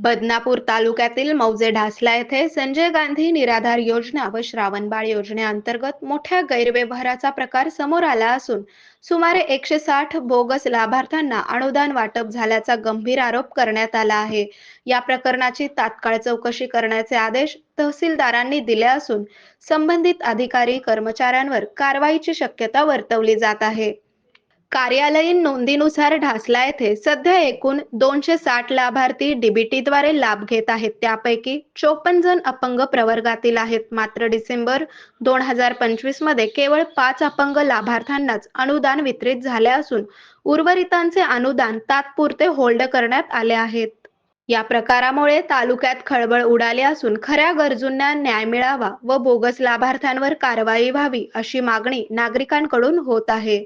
बदनापूर तालुक्यातील मौजे ढासला येथे संजय गांधी निराधार योजना व श्रावणबाळ योजनेअंतर्गत मोठ्या गैरव्यवहाराचा प्रकार समोर आला असून सुमारे 160 बोगस लाभार्थ्यांना अनुदान वाटप झाल्याचा गंभीर आरोप करण्यात आला आहे। या प्रकरणाची तात्काळ चौकशी करण्याचे आदेश तहसीलदारांनी दिले असून संबंधित अधिकारी कर्मचाऱ्यांवर कारवाईची शक्यता वर्तवली जात आहे। कार्यालयीन नोंदीनुसार ढासला येथे सध्या एकूण 260 लाभार्थी डीबीटीद्वारे लाभ घेत आहेत। त्यापैकी 54 जण अपंग प्रवर्गातील आहेत। मात्र डिसेंबर 2025 मध्ये केवळ 5 अपंग लाभार्थ्यांनाच अनुदान वितरित झाले असून उर्वरितांचे अनुदान तात्पुरते होल्ड करण्यात आले आहेत। या प्रकारामुळे तालुक्यात खळबळ उडाली असून खऱ्या गरजूंना न्याय मिळावा व बोगस लाभार्थ्यांवर कारवाई व्हावी अशी मागणी नागरिकांकडून होत आहे।